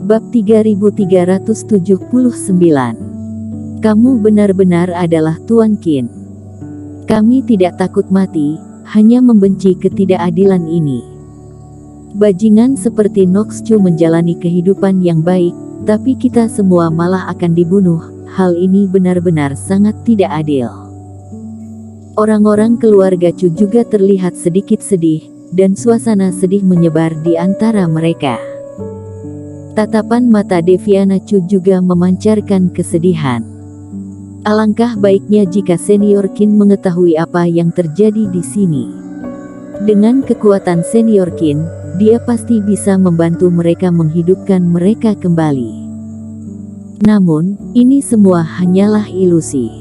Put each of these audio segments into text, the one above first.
Bab 3379. Kamu benar-benar adalah Tuan Qin. Kami tidak takut mati, hanya membenci ketidakadilan ini. Bajingan seperti Noxu menjalani kehidupan yang baik, tapi kita semua malah akan dibunuh. Hal ini benar-benar sangat tidak adil. Orang-orang keluarga Chu juga terlihat sedikit sedih, dan suasana sedih menyebar di antara mereka. Tatapan mata Deviana Chu juga memancarkan kesedihan. Alangkah baiknya jika Senior Qin mengetahui apa yang terjadi di sini. Dengan kekuatan Senior Qin, dia pasti bisa membantu mereka menghidupkan mereka kembali. Namun, ini semua hanyalah ilusi.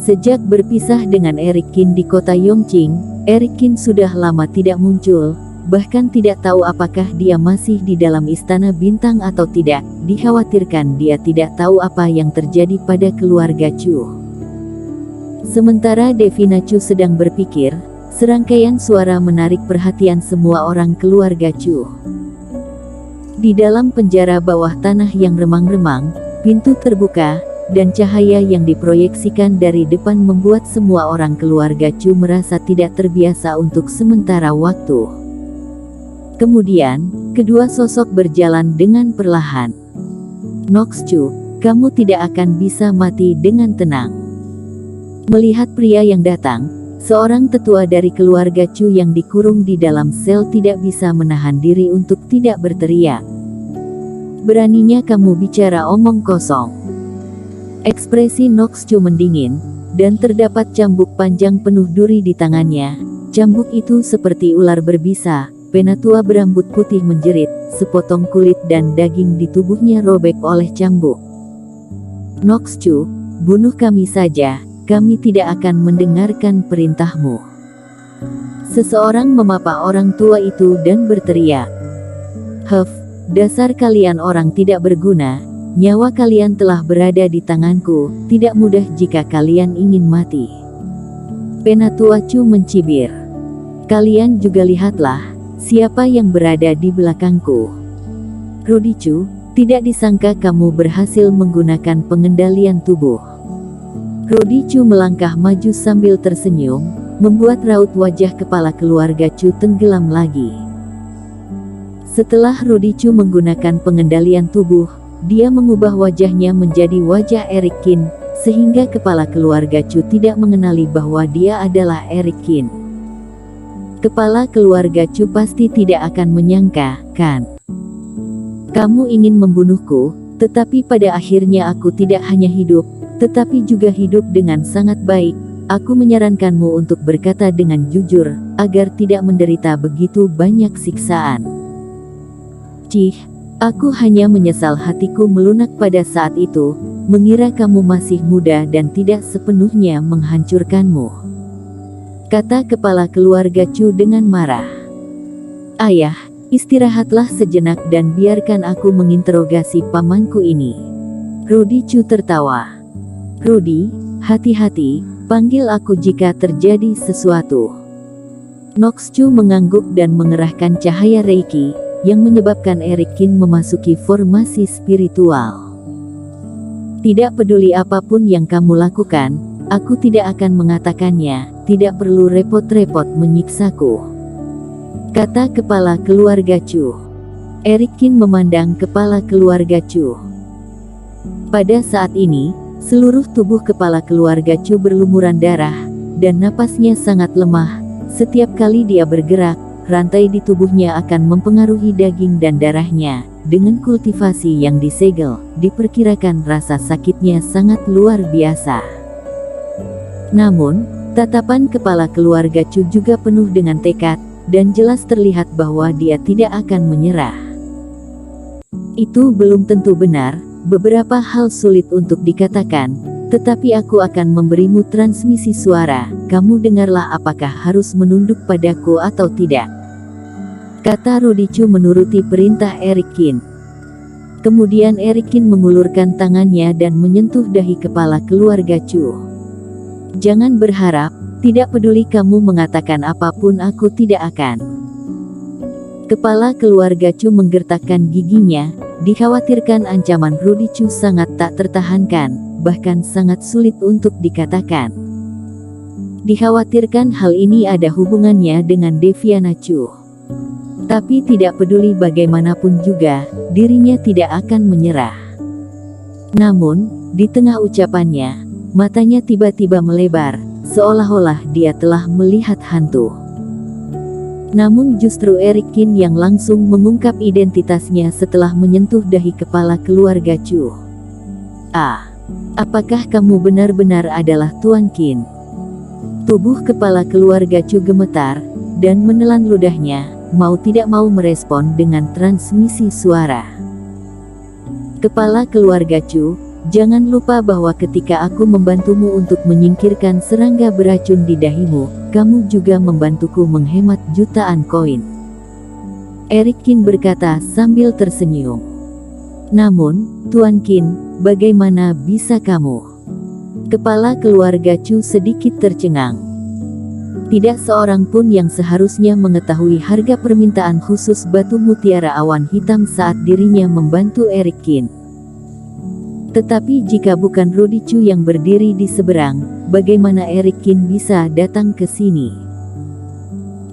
Sejak berpisah dengan Eric Qin di kota Yongqing, Eric Qin sudah lama tidak muncul, bahkan tidak tahu apakah dia masih di dalam istana bintang atau tidak. Dikhawatirkan dia tidak tahu apa yang terjadi pada keluarga Chu. Sementara Devina Chu sedang berpikir, serangkaian suara menarik perhatian semua orang keluarga Chu. Di dalam penjara bawah tanah yang remang-remang, pintu terbuka, dan cahaya yang diproyeksikan dari depan membuat semua orang keluarga Chu merasa tidak terbiasa untuk sementara waktu. Kemudian, kedua sosok berjalan dengan perlahan. Noxu, kamu tidak akan bisa mati dengan tenang. Melihat pria yang datang, seorang tetua dari keluarga Chu yang dikurung di dalam sel tidak bisa menahan diri untuk tidak berteriak. Beraninya kamu bicara omong kosong. Ekspresi Noxu mendingin, dan terdapat cambuk panjang penuh duri di tangannya. Cambuk itu seperti ular berbisa. Penatua berambut putih menjerit, sepotong kulit dan daging di tubuhnya robek oleh cambuk. Noxu, bunuh kami saja, kami tidak akan mendengarkan perintahmu. Seseorang memapa orang tua itu dan berteriak. Huff, dasar kalian orang tidak berguna, nyawa kalian telah berada di tanganku, tidak mudah jika kalian ingin mati. Penatua Chu mencibir. Kalian juga lihatlah. Siapa yang berada di belakangku? Rudy Chu, tidak disangka kamu berhasil menggunakan pengendalian tubuh. Rudy Chu melangkah maju sambil tersenyum, membuat raut wajah kepala keluarga Chu tenggelam lagi. Setelah Rudy Chu menggunakan pengendalian tubuh, dia mengubah wajahnya menjadi wajah Eric Qin, sehingga kepala keluarga Chu tidak mengenali bahwa dia adalah Eric Qin. Kepala keluarga Chu pasti tidak akan menyangka, kan? Kamu ingin membunuhku, tetapi pada akhirnya aku tidak hanya hidup, tetapi juga hidup dengan sangat baik. Aku menyarankanmu untuk berkata dengan jujur, agar tidak menderita begitu banyak siksaan. Cih, aku hanya menyesal hatiku melunak pada saat itu, mengira kamu masih muda dan tidak sepenuhnya menghancurkanmu. Kata kepala keluarga Chu dengan marah. Ayah, istirahatlah sejenak dan biarkan aku menginterogasi pamanku ini. Rudy Chu tertawa. Rudy, hati-hati, panggil aku jika terjadi sesuatu. Noxu mengangguk dan mengerahkan cahaya Reiki, yang menyebabkan Eric Qin memasuki formasi spiritual. Tidak peduli apapun yang kamu lakukan, aku tidak akan mengatakannya. Tidak perlu repot-repot menyiksaku. Kata kepala keluarga Chu. Eric Qin memandang kepala keluarga Chu. Pada saat ini, seluruh tubuh kepala keluarga Chu berlumuran darah, dan napasnya sangat lemah. Setiap kali dia bergerak, rantai di tubuhnya akan mempengaruhi daging dan darahnya. Dengan kultivasi yang disegel, diperkirakan rasa sakitnya sangat luar biasa. Namun, tatapan kepala keluarga Chu juga penuh dengan tekad, dan jelas terlihat bahwa dia tidak akan menyerah. Itu belum tentu benar, beberapa hal sulit untuk dikatakan, tetapi aku akan memberimu transmisi suara, kamu dengarlah apakah harus menunduk padaku atau tidak. Kata Rudy Chu menuruti perintah Eric Qin. Kemudian Eric Qin mengulurkan tangannya dan menyentuh dahi kepala keluarga Chu. Jangan berharap, tidak peduli kamu mengatakan apapun aku tidak akan. Kepala keluarga Chu menggertakkan giginya, dikhawatirkan ancaman Rudy Chu sangat tak tertahankan, bahkan sangat sulit untuk dikatakan. Dikhawatirkan hal ini ada hubungannya dengan Deviana Chu. Tapi tidak peduli bagaimanapun juga, dirinya tidak akan menyerah. Namun, di tengah ucapannya, matanya tiba-tiba melebar, seolah-olah dia telah melihat hantu. Namun justru Eric Qin yang langsung mengungkap identitasnya setelah menyentuh dahi kepala keluarga Chu. Apakah kamu benar-benar adalah Tuan Qin? Tubuh kepala keluarga Chu gemetar, dan menelan ludahnya, mau tidak mau merespon dengan transmisi suara. Kepala keluarga Chu, jangan lupa bahwa ketika aku membantumu untuk menyingkirkan serangga beracun di dahimu, kamu juga membantuku menghemat jutaan koin. Eric Qin berkata sambil tersenyum. Namun, Tuan Qin, bagaimana bisa kamu? Kepala keluarga Chu sedikit tercengang. Tidak seorang pun yang seharusnya mengetahui harga permintaan khusus batu mutiara awan hitam saat dirinya membantu Eric Qin. Tetapi jika bukan Rudy Chu yang berdiri di seberang, bagaimana Eric Qin bisa datang ke sini?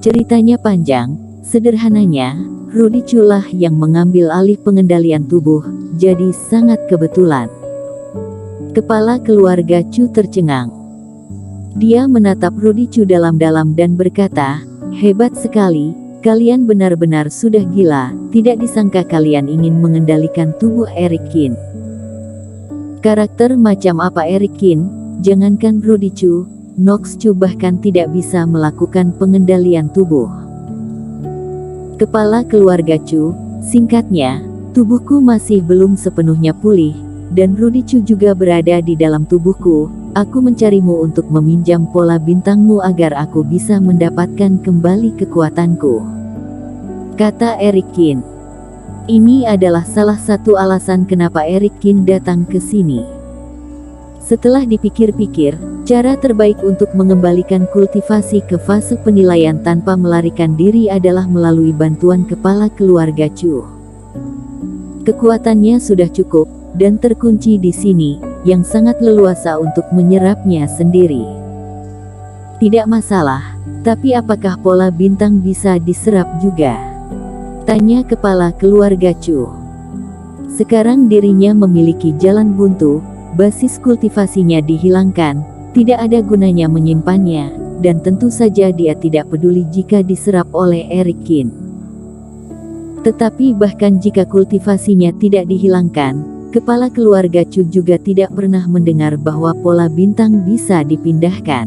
Ceritanya panjang, sederhananya, Rudy Chu lah yang mengambil alih pengendalian tubuh, jadi sangat kebetulan. Kepala keluarga Chu tercengang. Dia menatap Rudy Chu dalam-dalam dan berkata, hebat sekali, kalian benar-benar sudah gila, tidak disangka kalian ingin mengendalikan tubuh Eric Qin. Karakter macam apa Eric Qin, jangankan Rudy Chu, Nox Chu bahkan tidak bisa melakukan pengendalian tubuh. Kepala keluarga Chu, singkatnya, tubuhku masih belum sepenuhnya pulih, dan Rudy Chu juga berada di dalam tubuhku. Aku mencarimu untuk meminjam pola bintangmu agar aku bisa mendapatkan kembali kekuatanku, kata Eric Qin. Ini adalah salah satu alasan kenapa Eric Qin datang ke sini. Setelah dipikir-pikir, cara terbaik untuk mengembalikan kultivasi ke fase penilaian tanpa melarikan diri adalah melalui bantuan kepala keluarga Chu. Kekuatannya sudah cukup, dan terkunci di sini, yang sangat leluasa untuk menyerapnya sendiri. Tidak masalah, tapi apakah pola bintang bisa diserap juga? Tanya kepala keluarga Chu. Sekarang dirinya memiliki jalan buntu, basis kultivasinya dihilangkan, tidak ada gunanya menyimpannya, dan tentu saja dia tidak peduli jika diserap oleh Eric Qin. Tetapi bahkan jika kultivasinya tidak dihilangkan, kepala keluarga Chu juga tidak pernah mendengar bahwa pola bintang bisa dipindahkan.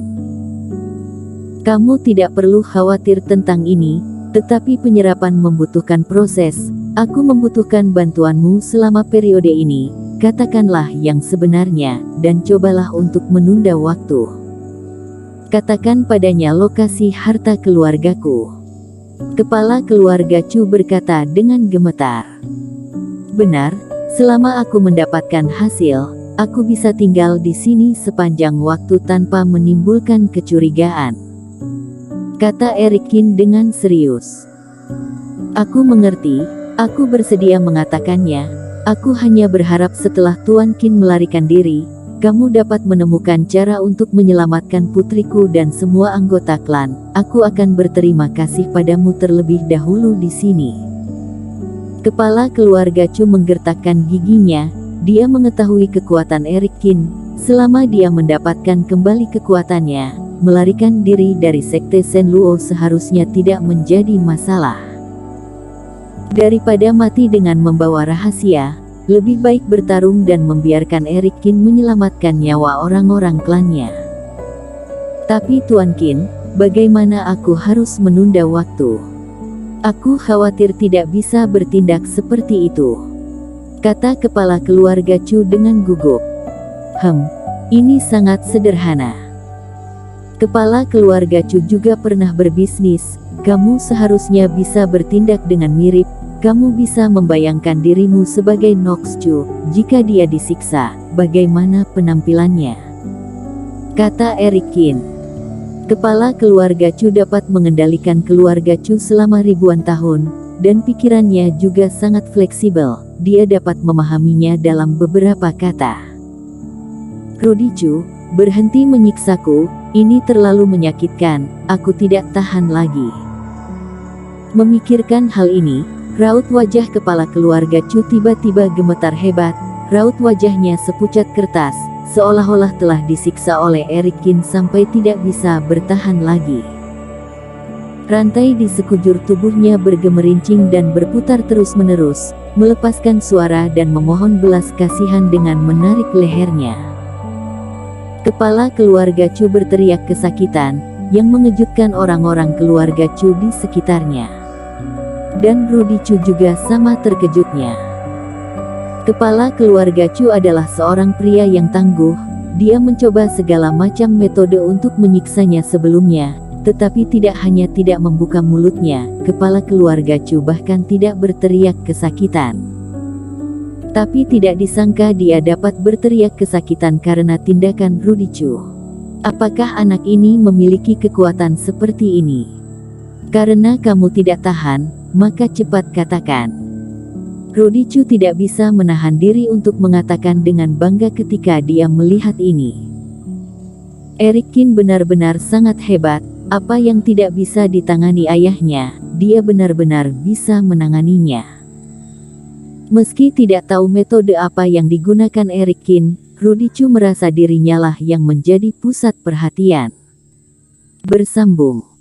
Kamu tidak perlu khawatir tentang ini, tetapi penyerapan membutuhkan proses. Aku membutuhkan bantuanmu selama periode ini, katakanlah yang sebenarnya, dan cobalah untuk menunda waktu. Katakan padanya lokasi harta keluargaku. Kepala keluarga Chu berkata dengan gemetar. Benar. Selama aku mendapatkan hasil, aku bisa tinggal di sini sepanjang waktu tanpa menimbulkan kecurigaan, kata Eric Qin dengan serius. Aku mengerti, aku bersedia mengatakannya. Aku hanya berharap setelah Tuan Qin melarikan diri, kamu dapat menemukan cara untuk menyelamatkan putriku dan semua anggota klan. Aku akan berterima kasih padamu terlebih dahulu di sini. Kepala keluarga Chu menggertakkan giginya. Dia mengetahui kekuatan Eric Qin. Selama dia mendapatkan kembali kekuatannya, melarikan diri dari sekte Shen Luo seharusnya tidak menjadi masalah. Daripada mati dengan membawa rahasia, lebih baik bertarung dan membiarkan Eric Qin menyelamatkan nyawa orang-orang klannya. Tapi Tuan Qin, bagaimana aku harus menunda waktu? Aku khawatir tidak bisa bertindak seperti itu, kata kepala keluarga Chu dengan gugup. Ini sangat sederhana. Kepala keluarga Chu juga pernah berbisnis. Kamu seharusnya bisa bertindak dengan mirip. Kamu bisa membayangkan dirimu sebagai Nox Chu. Jika dia disiksa, bagaimana penampilannya? Kata Eric Qin. Kepala keluarga Chu dapat mengendalikan keluarga Chu selama ribuan tahun, dan pikirannya juga sangat fleksibel. Dia dapat memahaminya dalam beberapa kata. Rudy Chu, berhenti menyiksaku, ini terlalu menyakitkan, aku tidak tahan lagi. Memikirkan hal ini, raut wajah kepala keluarga Chu tiba-tiba gemetar hebat. Raut wajahnya sepucat kertas, seolah-olah telah disiksa oleh Eric Kin sampai tidak bisa bertahan lagi. Rantai di sekujur tubuhnya bergemerincing dan berputar terus-menerus, melepaskan suara dan memohon belas kasihan dengan menarik lehernya. Kepala keluarga Chu berteriak kesakitan, yang mengejutkan orang-orang keluarga Chu di sekitarnya. Dan Rudy Chu juga sama terkejutnya. Kepala keluarga Chu adalah seorang pria yang tangguh. Dia mencoba segala macam metode untuk menyiksanya sebelumnya, tetapi tidak hanya tidak membuka mulutnya, kepala keluarga Chu bahkan tidak berteriak kesakitan. Tapi tidak disangka dia dapat berteriak kesakitan karena tindakan Rudy Chu. Apakah anak ini memiliki kekuatan seperti ini? Karena kamu tidak tahan, maka cepat katakan. Rudy Chu tidak bisa menahan diri untuk mengatakan dengan bangga ketika dia melihat ini. Eric Kin benar-benar sangat hebat, apa yang tidak bisa ditangani ayahnya, dia benar-benar bisa menanganinya. Meski tidak tahu metode apa yang digunakan Eric Kin, Rudy Chu merasa dirinya lah yang menjadi pusat perhatian. Bersambung.